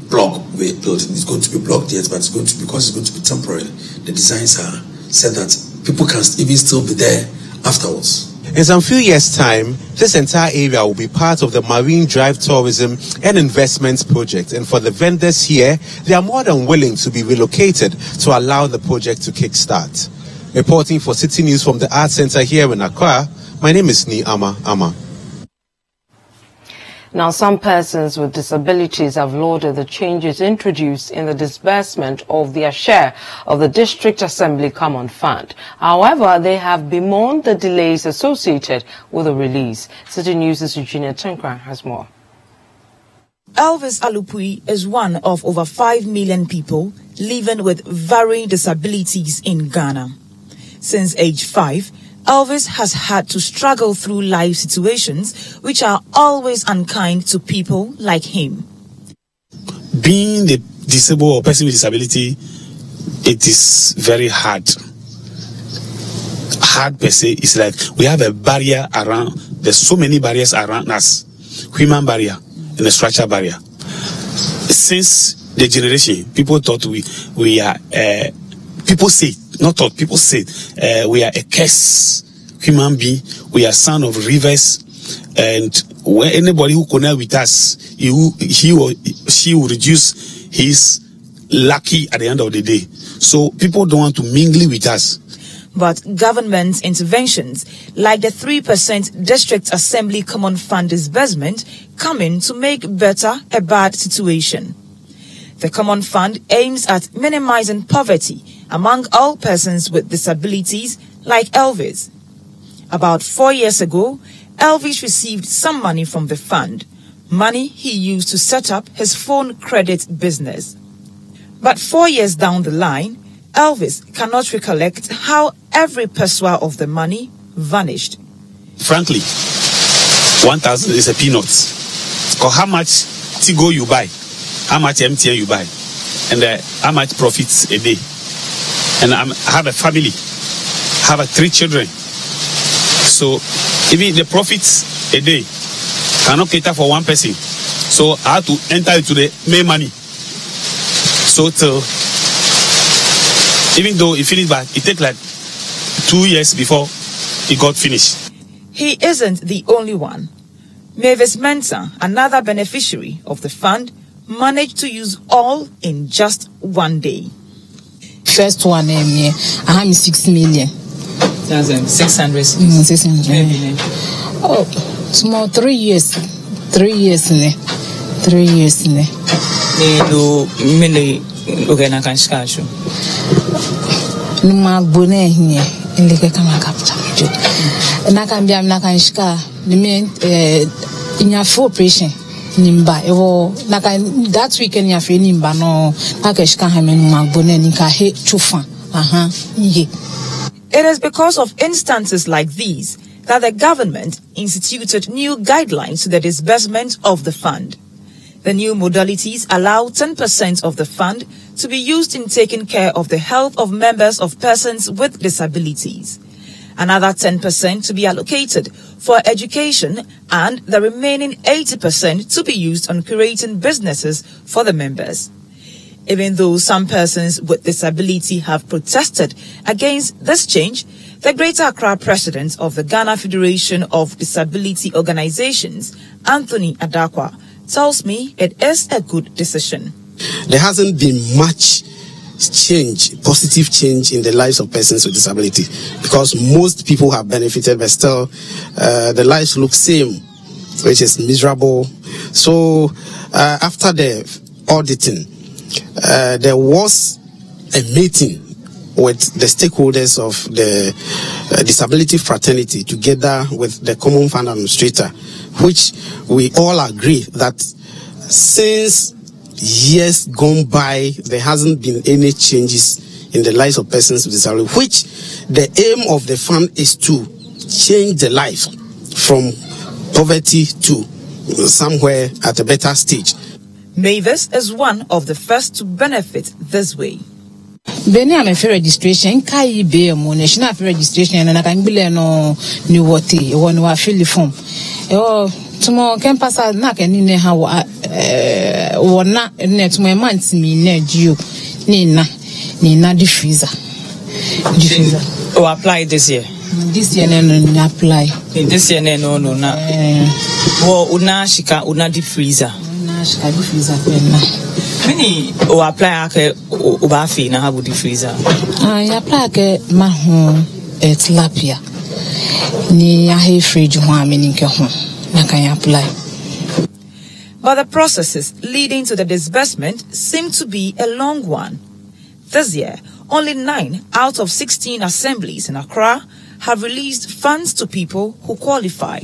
Speaker 16: block building. It's going to be blocked yet, but because it's going to be temporary. The designs are said that people can even still be there afterwards.
Speaker 12: In some few years' time, this entire area will be part of the Marine Drive Tourism and Investments project. And for the vendors here, they are more than willing to be relocated to allow the project to kickstart. Reporting for Citi News from the Arts Center here in Accra, my name is Ni Ama.
Speaker 1: Now, some persons with disabilities have lauded the changes introduced in the disbursement of their share of the District Assembly Common Fund. However, they have bemoaned the delays associated with the release. Citi News' Eugenia Tankran has more.
Speaker 17: Elvis Alupui is one of over 5 million people living with varying disabilities in Ghana. Since age 5, Elvis has had to struggle through life situations which are always unkind to people like him.
Speaker 18: Being the disabled or person with disability, it is very hard. Hard per se is like we have a barrier around, there's so many barriers around us, human barrier and a structural barrier. Since the generation, people thought we are, people say, not thought, people say we are a curse human being, we are son of rivers, and when anybody who connect with us, he or she will reduce his lucky at the end of the day. So people don't want to mingle with us.
Speaker 17: But government interventions like the 3% District Assembly Common Fund disbursement come in to make better a bad situation. The Common Fund aims at minimizing poverty among all persons with disabilities like Elvis. About 4 years ago, Elvis received some money from the fund, money he used to set up his phone credit business. But 4 years down the line, Elvis cannot recollect how every pesewa of the money vanished.
Speaker 18: Frankly, 1,000 is a peanut. Or how much Tigo you buy, how much MTN you buy, and how much profits a day. And I have a family, have 3 children. So even the profits a day cannot cater for one person. So I have to enter into the main money. So till, even though it finished, but it takes like 2 years before it got finished.
Speaker 17: He isn't the only one. Mavis Mensa, another beneficiary of the fund, managed to use all in just 1 day.
Speaker 19: First one, I have 6 million.
Speaker 17: 600.
Speaker 19: 600. Oh, small 3 years. 3 years. 3 years.
Speaker 17: Okay, na kanshkashu.
Speaker 19: Numa bone here in the kama capture. Na kambia na kanshka. Nime in your full patient. Nimba ewo that weekend ya fe nimba no akeshka ha menuma bone nika he chufa. Ye.
Speaker 17: It is because of instances like these that the government instituted new guidelines to the disbursement of the fund. The new modalities allow 10% of the fund to be used in taking care of the health of members of persons with disabilities. Another 10% to be allocated for education, and the remaining 80% to be used on creating businesses for the members. Even though some persons with disability have protested against this change, the Greater Accra president of the Ghana Federation of Disability Organizations, Anthony Adakwa, tells me it is a good decision.
Speaker 18: There hasn't been much change, positive change in the lives of persons with disability, because most people have benefited, but still the lives look same, which is miserable. So after the auditing, there was a meeting with the stakeholders of the disability fraternity together with the Common Fund Administrator, which we all agree that since years gone by, there hasn't been any changes in the lives of persons with disability, which the aim of the fund is to change the life from poverty to somewhere at a better stage.
Speaker 17: Mavis is one of the first to benefit this way.
Speaker 19: Beni am for registration kai be mo national for registration na kan bile no ni wote won wa fill form tumo kan pasa na kan ni ha wona net mo month mi na gio ni na diffuser
Speaker 17: oh apply this year
Speaker 19: This year no apply.
Speaker 17: This year no na. Wo una shika una deep freezer.
Speaker 19: Una shika deep freezer kwena.
Speaker 17: Mini o apply ake o ba fi na have deep freezer.
Speaker 19: Ya apply ake maho tilapia. Ni ahe fridge ho ameni nke ho. Na kan apply.
Speaker 17: But the processes leading to the disbursement seem to be a long one. This year, only 9 out of 16 assemblies in Accra have released funds to people who qualify.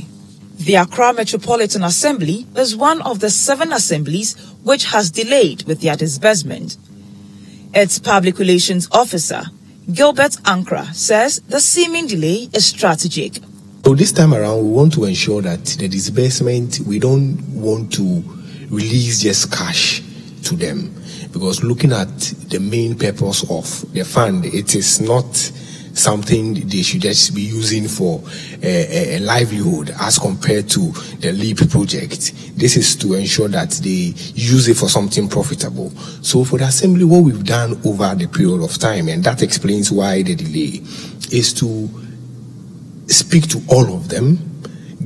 Speaker 17: The Accra Metropolitan Assembly is one of the 7 assemblies which has delayed with their disbursement. Its public relations officer, Gilbert Ankra, says the seeming delay is strategic.
Speaker 4: So this time around, we want to ensure that the disbursement, we don't want to release just cash to them. Because looking at the main purpose of the fund, it is not something they should just be using for a livelihood as compared to the LEAP project. This is to ensure that they use it for something profitable. So for the assembly, what we've done over the period of time, and that explains why the delay, is to speak to all of them,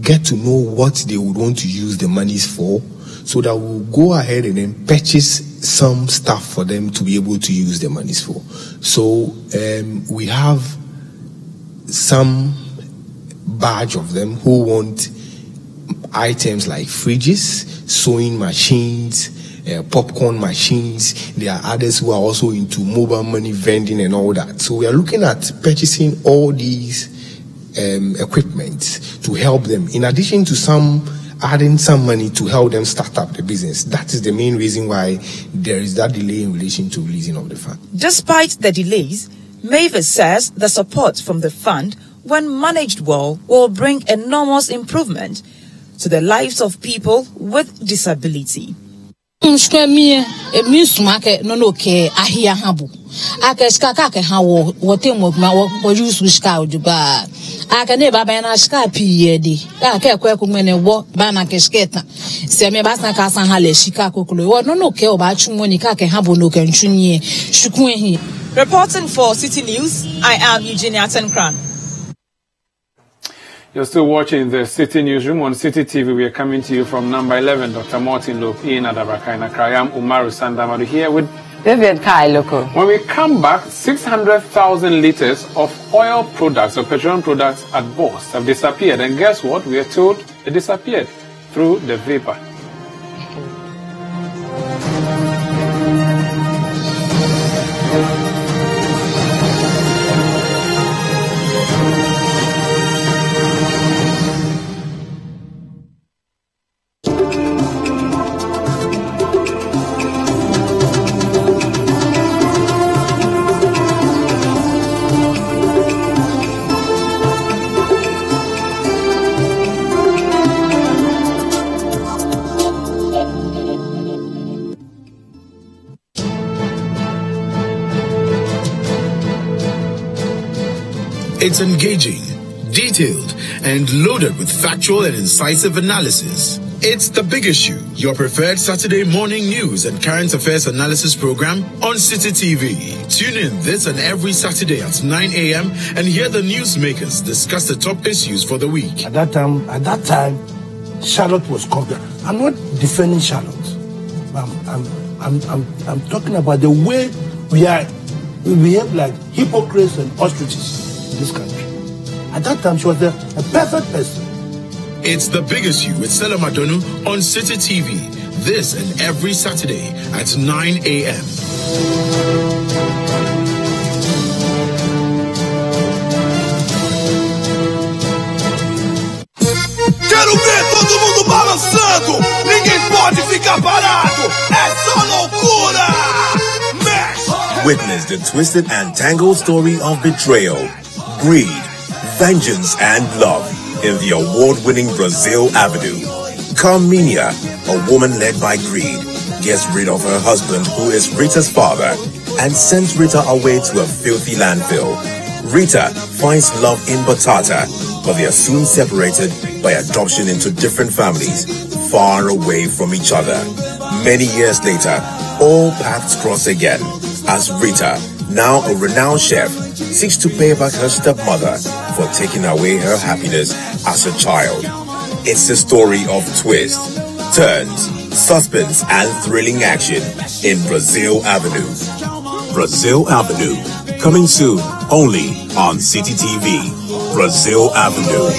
Speaker 4: get to know what they would want to use the monies for, so that we'll go ahead and then purchase some stuff for them to be able to use the monies for. So we have some batch of them who want items like fridges, sewing machines, popcorn machines. There are others who are also into mobile money vending and all that. So we are looking at purchasing all these equipment to help them, in addition to some adding some money to help them start up the business. That is the main reason why there is that delay in relation to releasing of the fund.
Speaker 17: Despite the delays, Mavis says the support from the fund, when managed well, will bring enormous improvement to the lives of people with disability.
Speaker 19: Aka ne baba na shika piyedi aka ekweku mene wo ba na kesketa se me ba san ka san hale shika kokolo wo no ke o ba chumoni ka ke habo no ke nchunie shukun hi.
Speaker 17: Reporting for Citi News, I am Eugenia Tenkran.
Speaker 2: You're still watching the Citi Newsroom on Citi TV. We are coming to you from number 11, Dr. Martin Lope in Adabraka in Accra. I am Umaru Sanda here with
Speaker 1: Vivian Lokko.
Speaker 2: When we come back, 600,000 liters of oil products or petroleum products at Boss have disappeared. And guess what? We are told it disappeared through the vapor.
Speaker 6: It's engaging, detailed, and loaded with factual and incisive analysis. It's The Big Issue, your preferred Saturday morning news and current affairs analysis program on Citi TV. Tune in this and every Saturday at 9 a.m. and hear the newsmakers discuss the top issues for the week.
Speaker 7: At that time, Charlotte was conquered. I'm not defending Charlotte. I'm talking about the way we behave like hypocrites and ostriches in this country. At that time, she was a perfect person.
Speaker 6: It's The Big Issue with Stella Madonu on Citi TV. This and every Saturday at 9 a.m.
Speaker 20: Quero ver todo mundo balançando. Ninguém pode ficar parado. É só loucura. Mexe.
Speaker 6: Witness the twisted and tangled story of betrayal, greed, vengeance, and love in the award-winning Brazil Avenue. Carmenia, a woman led by greed, gets rid of her husband, who is Rita's father, and sends Rita away to a filthy landfill. Rita finds love in Batata, but they are soon separated by adoption into different families, far away from each other. Many years later, all paths cross again, as Rita, now a renowned chef, seeks to pay back her stepmother for taking away her happiness as a child. It's a story of twists, turns, suspense, and thrilling action in Brazil Avenue. Brazil Avenue, coming soon only on Citi TV. Brazil Avenue.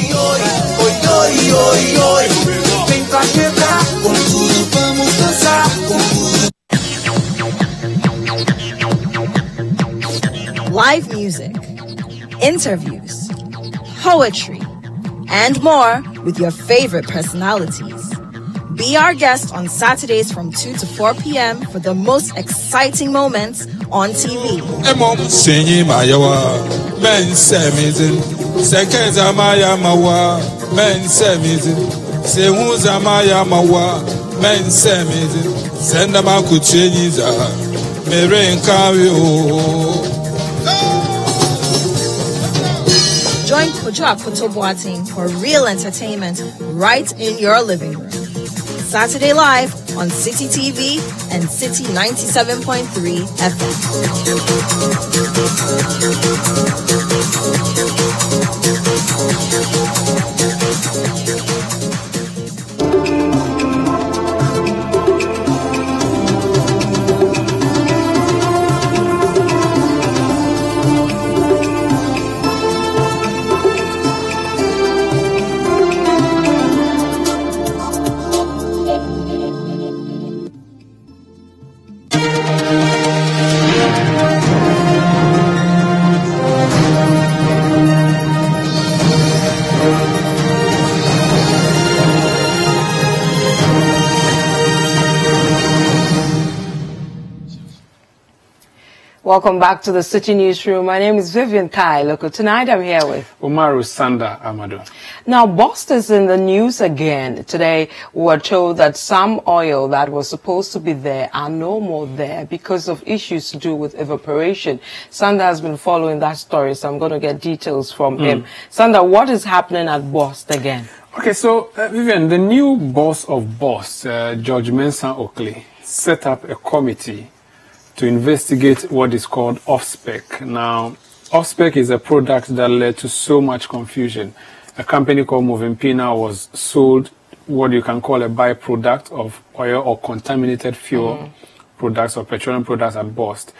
Speaker 17: Live music, interviews, poetry, and more with your favorite personalities. Be our guest on Saturdays from 2 to 4 p.m. for the most exciting moments on TV. Join Kojo Akoto Boateng for real entertainment right in your living room. Saturday Live on Citi TV and Citi 97.3 FM. Welcome back to the Citi Newsroom. My name is Vivian Kai Lokko. Tonight I'm here with
Speaker 2: Umaru Sanda Amado.
Speaker 1: Now, Bost is in the news again. Today we were told that some oil that was supposed to be there are no more there because of issues to do with evaporation. Sanda has been following that story, so I'm going to get details from him. Sanda, what is happening at Bost again?
Speaker 2: Okay, so Vivian, the new boss of Bost, George Mensa Oakley, set up a committee to investigate what is called off-spec. Now, off-spec is a product that led to so much confusion. A company called Movimpina was sold what you can call a byproduct of oil or contaminated fuel products or petroleum products at Bost.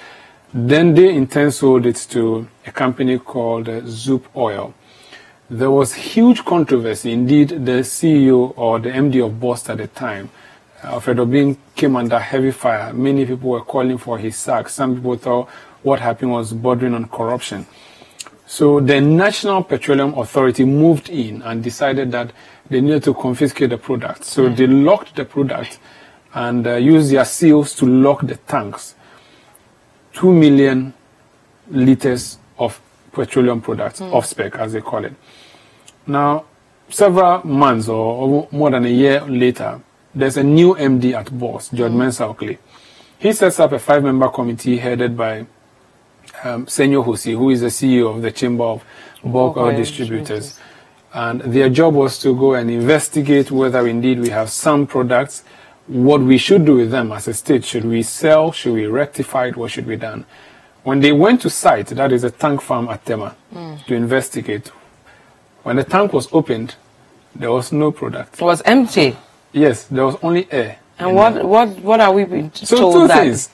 Speaker 2: Then they in turn sold it to a company called Zoop Oil. There was huge controversy. Indeed, the CEO or the MD of Bost at the time, Alfred Obing, came under heavy fire. Many people were calling for his sack. Some people thought what happened was bordering on corruption. So the National Petroleum Authority moved in and decided that they needed to confiscate the product. So they locked the product and used their seals to lock the tanks. 2 million liters of petroleum products, off-spec as they call it. Now, several months or more than a year later, there's a new MD at Bost, George Mensa Oakley. He sets up a 5-member committee headed by Senyo Hosi, who is the CEO of the Chamber of Bulk Oil Distributors. And their job was to go and investigate whether indeed we have some products, what we should do with them as a state. Should we sell? Should we rectify it? What should be done? When they went to site, that is a tank farm at Tema, to investigate, when the tank was opened, there was no product.
Speaker 1: It was empty.
Speaker 2: Yes, there was only air.
Speaker 1: And what are we being told?
Speaker 2: So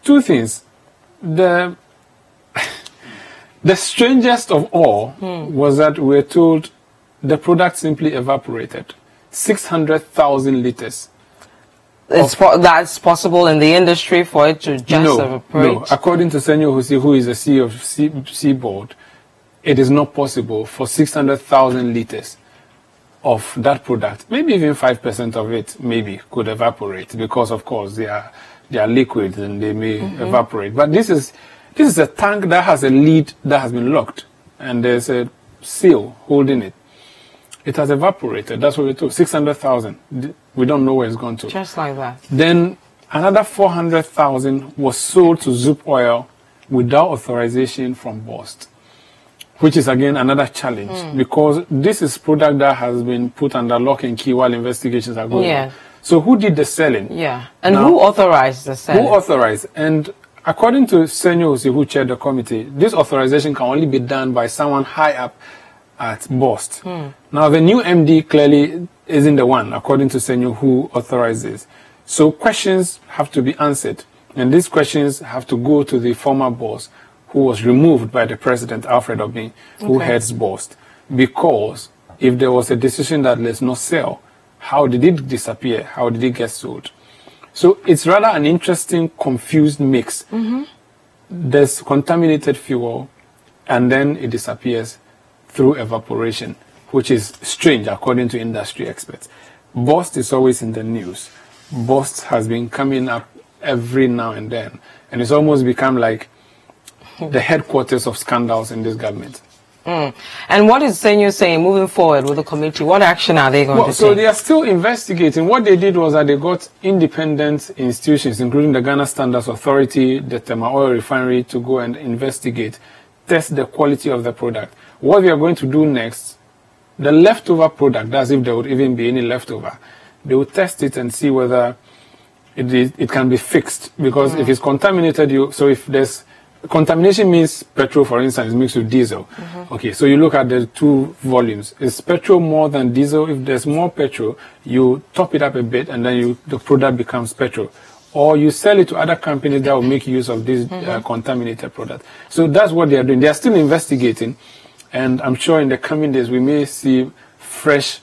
Speaker 2: two things. The strangest of all was that we were told the product simply evaporated. 600,000 liters.
Speaker 1: That's possible in the industry for it to just evaporate?
Speaker 2: No. According to Senyo Hosi, who is the CEO of Seaboard, it is not possible for 600,000 liters of that product. Maybe even 5% of it maybe could evaporate because, of course, they are liquids and they may evaporate. But this is a tank that has a lid that has been locked and there's a seal holding it. It has evaporated. That's what we told. 600,000. We don't know where it's gone to.
Speaker 1: Just like that.
Speaker 2: Then another 400,000 was sold to Zoop Oil without authorization from Bost, which is again another challenge because this is product that has been put under lock and key while investigations are going on. So who did the selling?
Speaker 1: Yeah. And now, who authorized the selling?
Speaker 2: Who authorized? And according to Senyo, who chaired the committee, this authorization can only be done by someone high up at BOST. Now, the new MD clearly isn't the one, according to Senyo, who authorizes. So questions have to be answered, and these questions have to go to the former boss, who was removed by the president, Alfred Obin, who heads BOST. Because if there was a decision that let's not sell, how did it disappear? How did it get sold? So it's rather an interesting, confused mix. There's contaminated fuel, and then it disappears through evaporation, which is strange according to industry experts. BOST is always in the news. BOST has been coming up every now and then, and it's almost become like the headquarters of scandals in this government.
Speaker 1: And what is Senyo saying moving forward with the committee? What action are they going to take?
Speaker 2: So they are still investigating. What they did was that they got independent institutions, including the Ghana Standards Authority, the Tema Oil Refinery, to go and investigate, test the quality of the product. What we are going to do next, the leftover product, that's if there would even be any leftover, they will test it and see whether it can be fixed. Because if it's contaminated, so if there's contamination means petrol, for instance, mixed with diesel. Okay, so you look at the two volumes. Is petrol more than diesel? If there's more petrol, you top it up a bit, and then the product becomes petrol. Or you sell it to other companies that will make use of this contaminated product. So that's what they are doing. They are still investigating, and I'm sure in the coming days we may see fresh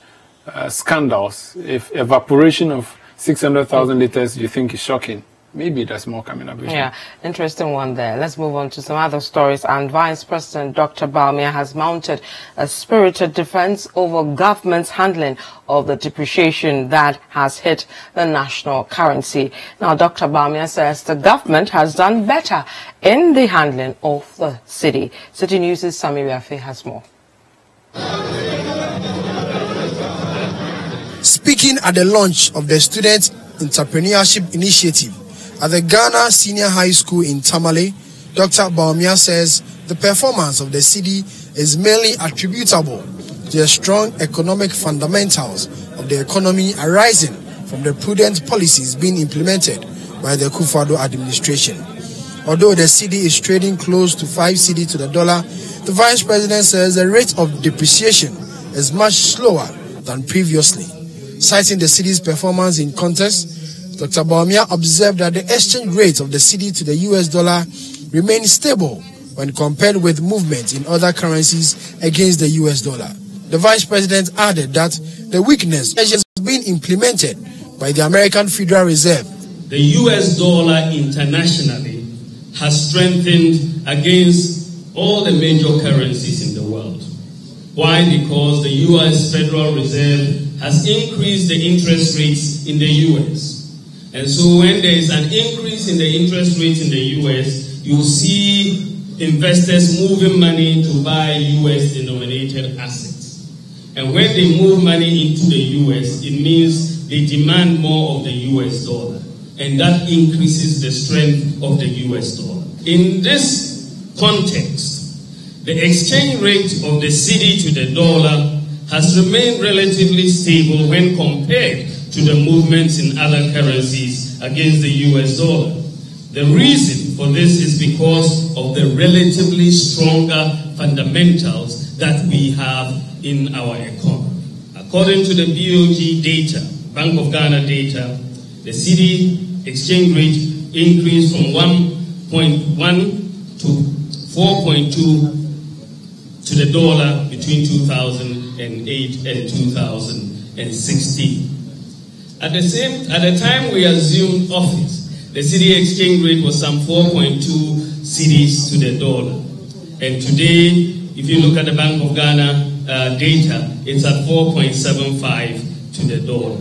Speaker 2: scandals. If evaporation of 600,000 liters you think is shocking, maybe there's more coming up.
Speaker 1: Yeah, interesting one there. Let's move on to some other stories. And Vice President Dr. Bawumia has mounted a spirited defense over government's handling of the depreciation that has hit the national currency. Now, Dr. Bawumia says the government has done better in the handling of the cedi. Citi News' Sami Wiafe has more.
Speaker 3: Speaking at the launch of the Student Entrepreneurship Initiative at the Ghana Senior High School in Tamale, Dr. Bawumia says the performance of the cedi is mainly attributable to the strong economic fundamentals of the economy arising from the prudent policies being implemented by the Kufuor administration. Although the cedi is trading close to 5 cedi to the dollar, the Vice President says the rate of depreciation is much slower than previously. Citing the cedi's performance in context, Dr. Bawumia observed that the exchange rate of the cedi to the US dollar remained stable when compared with movement in other currencies against the US dollar. The Vice President added that the weakness has been implemented by the American Federal Reserve.
Speaker 8: The US dollar internationally has strengthened against all the major currencies in the world. Why? Because the US Federal Reserve has increased the interest rates in the US. And so when there is an increase in the interest rates in the US, you see investors moving money to buy US denominated assets. And when they move money into the US, it means they demand more of the US dollar. And that increases the strength of the US dollar. In this context, the exchange rate of the cedi to the dollar has remained relatively stable when compared to the movements in other currencies against the US dollar. The reason for this is because of the relatively stronger fundamentals that we have in our economy. According to the BOG data, Bank of Ghana data, the cedi exchange rate increased from 1.1 to 4.2 to the dollar between 2008 and 2016. At the time we assumed office, the cedi exchange rate was some 4.2 cedis to the dollar. And today, if you look at the Bank of Ghana data, it's at 4.75 to the dollar.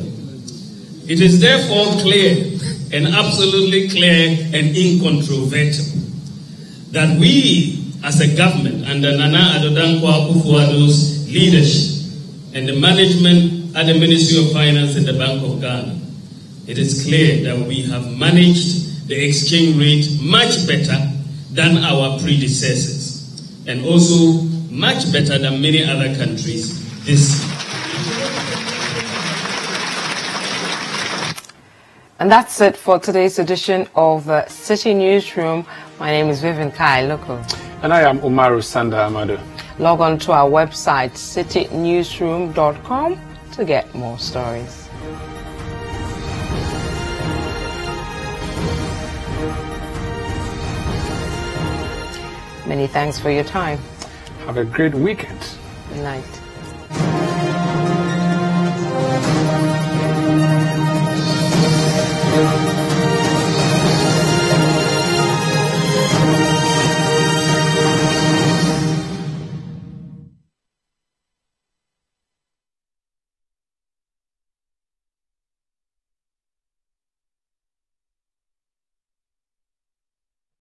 Speaker 8: It is therefore clear, and absolutely clear and incontrovertible, that we as a government under Nana Addo Dankwa Akufo-Addo's leadership and the management at the Ministry of Finance and the Bank of Ghana, it is clear that we have managed the exchange rate much better than our predecessors, and also much better than many other countries this year.
Speaker 1: And that's it for today's edition of Citi Newsroom. My name is Vivian Lokko.
Speaker 2: And I am Umaru Sanda Amado.
Speaker 1: Log on to our website, citinewsroom.com, to get more stories. Many thanks for your time.
Speaker 2: Have a great weekend.
Speaker 1: Good night.